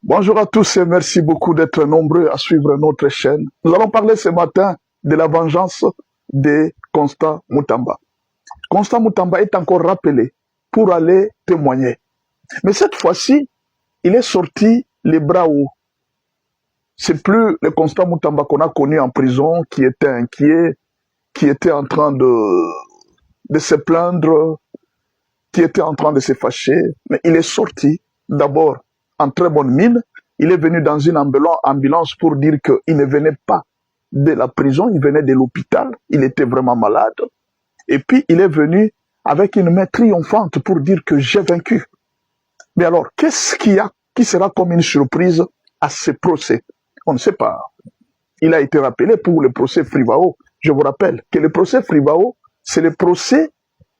Bonjour à tous et merci beaucoup d'être nombreux à suivre notre chaîne. Nous allons parler ce matin de la vengeance de Constant Mutamba. Constant Mutamba est encore rappelé pour aller témoigner. Mais cette fois-ci, il est sorti les bras hauts. C'est plus le Constant Mutamba qu'on a connu en prison, qui était inquiet, qui était en train de se plaindre, qui était en train de se fâcher. Mais il est sorti d'abord en très bonne mine. Il est venu dans une ambulance pour dire qu'il ne venait pas de la prison, il venait de l'hôpital, il était vraiment malade. Et puis il est venu avec une main triomphante pour dire que j'ai vaincu. Mais alors, qu'est-ce qui sera comme une surprise à ce procès? On ne sait pas. Il a été rappelé pour le procès Frivao. Je vous rappelle que le procès Frivao, c'est le procès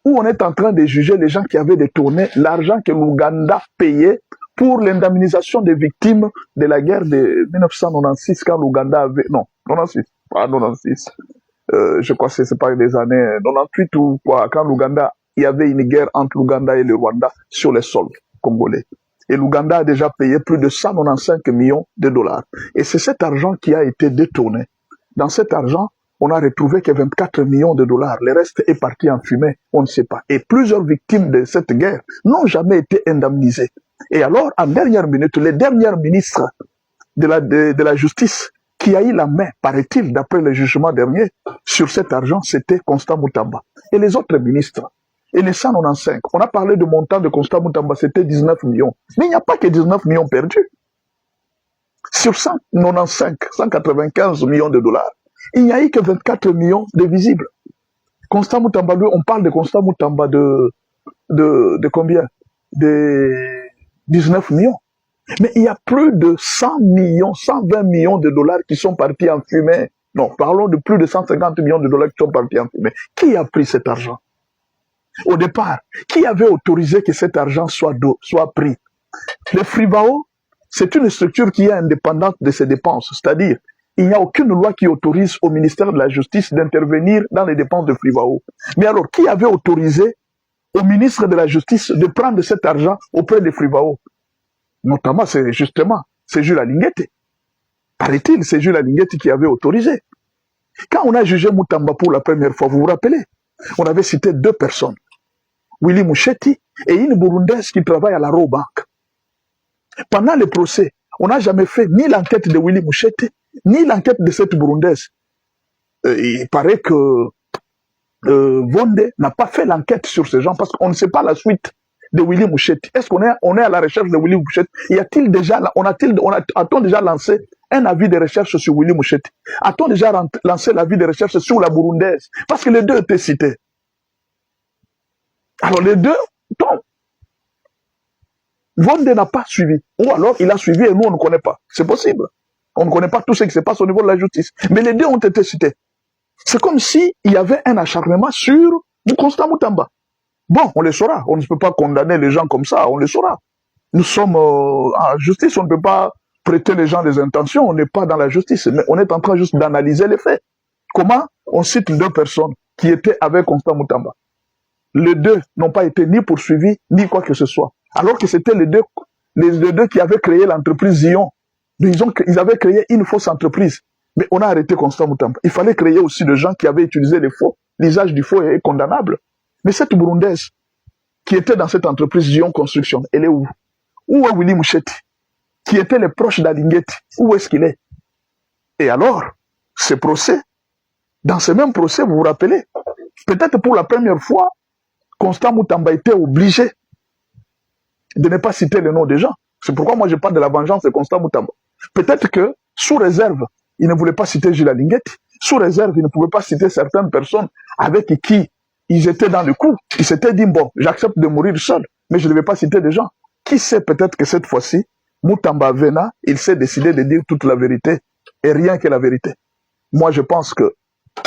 où on est en train de juger les gens qui avaient détourné l'argent que l'Ouganda payait pour l'indemnisation des victimes de la guerre de 1996, quand l'Ouganda avait... Non, 96, pas 96. Je crois que c'est pas les années 98 ou quoi, quand l'Ouganda, il y avait une guerre entre l'Ouganda et le Rwanda sur les sols congolais. Et l'Ouganda a déjà payé plus de 195 millions de dollars. Et c'est cet argent qui a été détourné. Dans cet argent, on a retrouvé que 24 millions de dollars. Le reste est parti en fumée, on ne sait pas. Et plusieurs victimes de cette guerre n'ont jamais été indemnisées. Et alors, en dernière minute, le dernier ministre de la justice qui a eu la main, paraît-il, d'après le jugement dernier, sur cet argent, c'était Constant Mutamba. Et les autres ministres, et les 195, on a parlé de montant de Constant Mutamba, c'était 19 millions. Mais il n'y a pas que 19 millions perdus. Sur 195, 195 millions de dollars, il n'y a eu que 24 millions de visibles. Constant Mutamba, lui, on parle de Constant Mutamba de combien? De 19 millions. Mais il y a plus de 100 millions, 120 millions de dollars qui sont partis en fumée. Non, parlons de plus de 150 millions de dollars qui sont partis en fumée. Qui a pris cet argent? Au départ, qui avait autorisé que cet argent soit pris? Le Frivao, c'est une structure qui est indépendante de ses dépenses. C'est-à-dire, il n'y a aucune loi qui autorise au ministère de la Justice d'intervenir dans les dépenses de Frivao. Mais alors, qui avait autorisé au ministre de la Justice de prendre cet argent auprès de Frivao? Notamment, c'est justement, c'est Jules Alinguete. Paraît-il, c'est Jules Alinguete qui avait autorisé. Quand on a jugé Mutamba pour la première fois, vous vous rappelez, on avait cité deux personnes, Willy Mouchetti et une Burundaise qui travaille à la Robank. Pendant le procès, on n'a jamais fait ni l'enquête de Willy Mouchetti, ni l'enquête de cette Burundaise. Il paraît que Vonde n'a pas fait l'enquête sur ces gens parce qu'on ne sait pas la suite de Willy Mouchetti. Est-ce qu'on est à la recherche de Willy Mouchetti? A-t-on déjà lancé un avis de recherche sur Willy Mouchetti? A-t-on déjà lancé l'avis de recherche sur la Burundaise? Parce que les deux étaient cités. Alors les deux tombent. Vonde n'a pas suivi. Ou alors il a suivi et nous on ne connaît pas. C'est possible. On ne connaît pas tout ce qui se passe au niveau de la justice. Mais les deux ont été cités. C'est comme s'il y avait un acharnement sur du Constant Mutamba. Bon, on le saura. On ne peut pas condamner les gens comme ça, on le saura. Nous sommes en justice, on ne peut pas prêter les gens des intentions, on n'est pas dans la justice, mais on est en train juste d'analyser les faits. Comment on cite deux personnes qui étaient avec Constant Mutamba? Les deux n'ont pas été ni poursuivis, ni quoi que ce soit. Alors que c'était les deux qui avaient créé l'entreprise Zion. Ils avaient créé une fausse entreprise. Mais on a arrêté Constant Mutamba. Il fallait créer aussi des gens qui avaient utilisé les faux. L'usage du faux est condamnable. Mais cette Burundaise qui était dans cette entreprise Zion Construction, elle est où? Où est Willy Mouchetti? Qui était le proche d'Alinguete? Où est-ce qu'il est? Et alors, ce procès, dans ce même procès, vous vous rappelez, peut-être pour la première fois, Constant Mutamba était obligé de ne pas citer le nom des gens. C'est pourquoi moi je parle de la vengeance de Constant Mutamba. Peut-être que, sous réserve, il ne voulait pas citer Jules Alinguete. Sous réserve, il ne pouvait pas citer certaines personnes avec qui ils étaient dans le coup. Ils s'étaient dit, bon, j'accepte de mourir seul, mais je ne vais pas citer des gens. Qui sait, peut-être que cette fois-ci, Mutamba Vena, il s'est décidé de dire toute la vérité et rien que la vérité. Moi, je pense que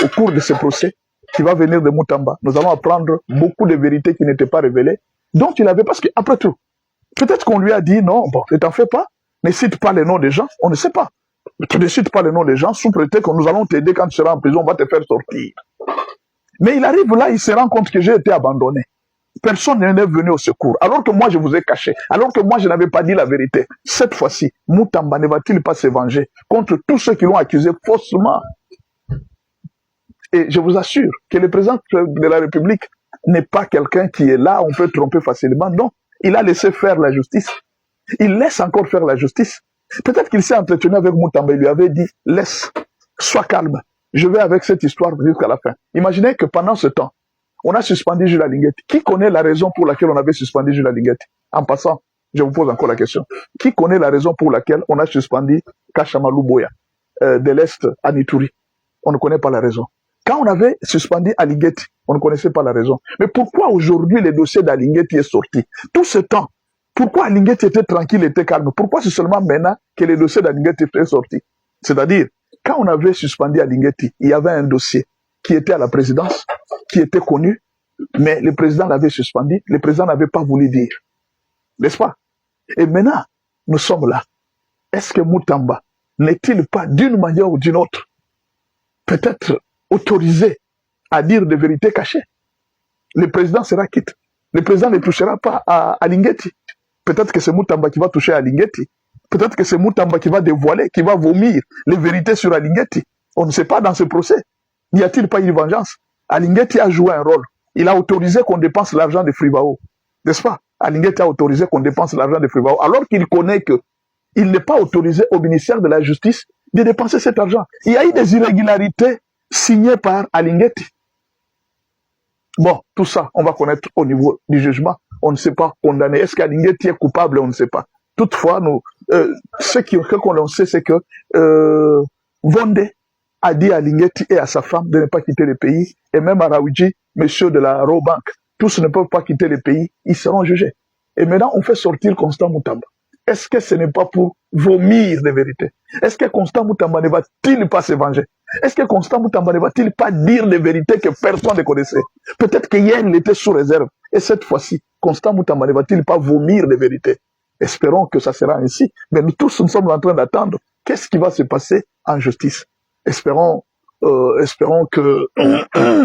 au cours de ce procès qui va venir de Mutamba, nous allons apprendre beaucoup de vérités qui n'étaient pas révélées, dont il avait, parce qu'après tout, peut-être qu'on lui a dit, non, bon, ne t'en fais pas, ne cite pas les noms des gens, on ne sait pas. Tu ne cites pas les noms des gens, sous prétexte que nous allons t'aider quand tu seras en prison, on va te faire sortir. Mais il arrive là, il se rend compte que j'ai été abandonné. Personne n'est venu au secours. Alors que moi, je vous ai caché. Alors que moi, je n'avais pas dit la vérité. Cette fois-ci, Moutamba ne va-t-il pas se venger contre tous ceux qui l'ont accusé faussement? Et je vous assure que le président de la République n'est pas quelqu'un qui est là, on peut tromper facilement. Non, il a laissé faire la justice. Il laisse encore faire la justice. Peut-être qu'il s'est entretenu avec Moutamba, il lui avait dit, laisse, sois calme, je vais avec cette histoire jusqu'à la fin. Imaginez que pendant ce temps, on a suspendu Jules Alinguetti. Qui connaît la raison pour laquelle on avait suspendu Jules Alinguetti? En passant, je vous pose encore la question. Qui connaît la raison pour laquelle on a suspendu Kashamalou Boya de l'Est à Nituri? On ne connaît pas la raison. Quand on avait suspendu Alinguetti, on ne connaissait pas la raison. Mais pourquoi aujourd'hui le dossier d'Alinguetti est sorti? Tout ce temps, pourquoi Alinguetti était tranquille, était calme? Pourquoi c'est seulement maintenant que le dossier d'Alinguetti est sorti? C'est-à-dire, quand on avait suspendu Alinguetti, il y avait un dossier qui était à la présidence, qui était connu, mais le président l'avait suspendu, le président n'avait pas voulu dire. N'est-ce pas? Et maintenant, nous sommes là. Est-ce que Moutamba n'est-il pas, d'une manière ou d'une autre, peut-être autorisé à dire des vérités cachées? Le président sera quitte. Le président ne touchera pas à Alinguetti. Peut-être que c'est Moutamba qui va toucher à Alinguetti. Peut-être que c'est Moutamba qui va dévoiler, qui va vomir les vérités sur Alinguetti. On ne sait pas dans ce procès. N'y a-t-il pas une vengeance? Alinguetti a joué un rôle. Il a autorisé qu'on dépense l'argent de Fribao. N'est-ce pas? Alinguetti a autorisé qu'on dépense l'argent de Fribao, alors qu'il connaît que il n'est pas autorisé au ministère de la Justice de dépenser cet argent. Il y a eu des irrégularités signées par Alinguetti. Bon, tout ça, on va connaître au niveau du jugement. On ne sait pas condamner. Est-ce qu'Alinguetti est coupable? On ne sait pas. Toutefois, ce qu'on sait, c'est que Vonde a dit à Alinguetti et à sa femme de ne pas quitter le pays, et même à Raoudji, monsieur de la Robank, tous ne peuvent pas quitter le pays, ils seront jugés. Et maintenant, on fait sortir Constant Moutamba. Est-ce que ce n'est pas pour vomir des vérités? Est-ce que Constant Moutamba ne va-t-il pas se venger? Est-ce que Constant Moutamba ne va-t-il pas dire des vérités que personne ne connaissait? Peut-être qu'hier, il était sous réserve. Et cette fois-ci, Constant Moutamba ne va-t-il pas vomir des vérités? Espérons que ça sera ainsi. Mais nous tous, nous sommes en train d'attendre. Qu'est-ce qui va se passer en justice? Espérons que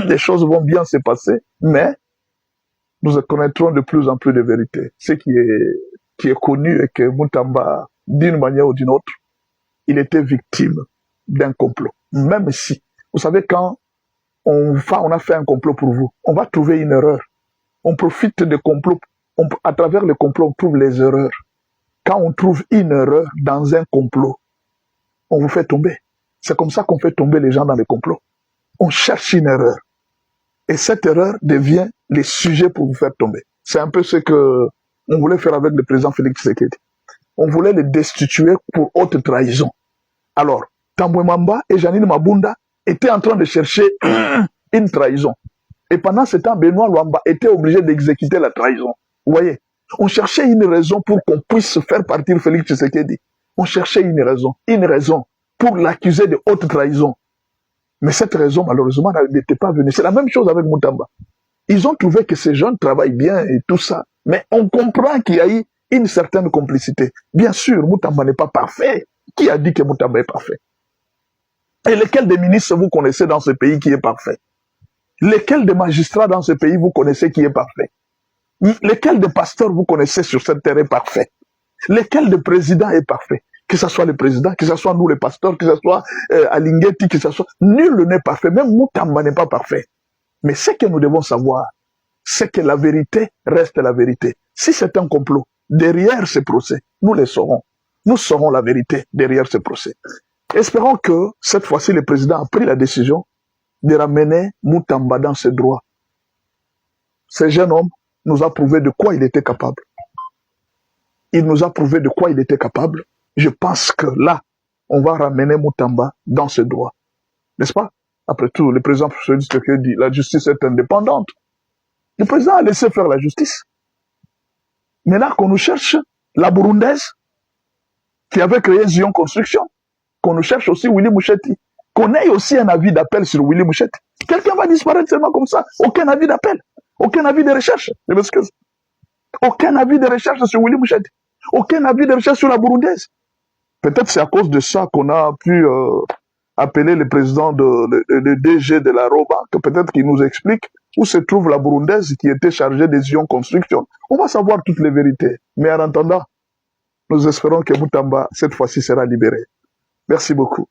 les choses vont bien se passer, mais nous connaîtrons de plus en plus de vérités. Ce qui est connu est que Moutamba, d'une manière ou d'une autre, il était victime d'un complot. Même si, vous savez, quand on a fait un complot pour vous, on va trouver une erreur. On profite de complots. À travers le complot, on trouve les erreurs. Quand on trouve une erreur dans un complot, on vous fait tomber. C'est comme ça qu'on fait tomber les gens dans les complots. On cherche une erreur. Et cette erreur devient le sujet pour vous faire tomber. C'est un peu ce que on voulait faire avec le président Félix Tshisekedi. On voulait le destituer pour haute trahison. Alors, Tambwe Mamba et Janine Mabunda étaient en train de chercher une trahison. Et pendant ce temps, Benoît Luamba était obligé d'exécuter la trahison. Vous voyez, on cherchait une raison pour qu'on puisse faire partir Félix Tshisekedi. On cherchait une raison pour l'accuser de haute trahison. Mais cette raison, malheureusement, n'était pas venue. C'est la même chose avec Moutamba. Ils ont trouvé que ces jeunes travaillent bien et tout ça. Mais on comprend qu'il y a eu une certaine complicité. Bien sûr, Moutamba n'est pas parfait. Qui a dit que Moutamba est parfait? Et lequel des ministres vous connaissez dans ce pays qui est parfait? Lequel des magistrats dans ce pays vous connaissez qui est parfait? Lequel des pasteurs vous connaissez sur cette terre est parfait? Lequel des présidents est parfait? Que ce soit le président, que ce soit nous les pasteurs, que ce soit Alinguetti, que ce soit... Nul n'est parfait, même Moutamba n'est pas parfait. Mais ce que nous devons savoir, c'est que la vérité reste la vérité. Si c'est un complot, derrière ce procès, nous le saurons. Nous saurons la vérité derrière ce procès. Espérons que cette fois-ci, le président a pris la décision de ramener Moutamba dans ses droits. Ce jeune homme nous a prouvé de quoi il était capable. Il nous a prouvé de quoi il était capable. Je pense que là, on va ramener Moutamba dans ses droits. N'est-ce pas? Après tout, le président dit la justice est indépendante. Le président a laissé faire la justice. Mais là, qu'on nous cherche la Burundaise, qui avait créé Zion Construction, qu'on nous cherche aussi Willy Mouchetti, qu'on ait aussi un avis d'appel sur Willy Mouchetti. Quelqu'un va disparaître seulement comme ça. Aucun avis d'appel. Aucun avis de recherche. Je m'excuse. Aucun avis de recherche sur Willy Mouchetti. Aucun avis de recherche sur la Burundaise. Peut-être c'est à cause de ça qu'on a pu appeler le président le DG de la ROBA, que peut-être qu'il nous explique où se trouve la Burundaise qui était chargée des ions construction. On va savoir toutes les vérités. Mais en attendant, nous espérons que Mutamba, cette fois-ci, sera libéré. Merci beaucoup.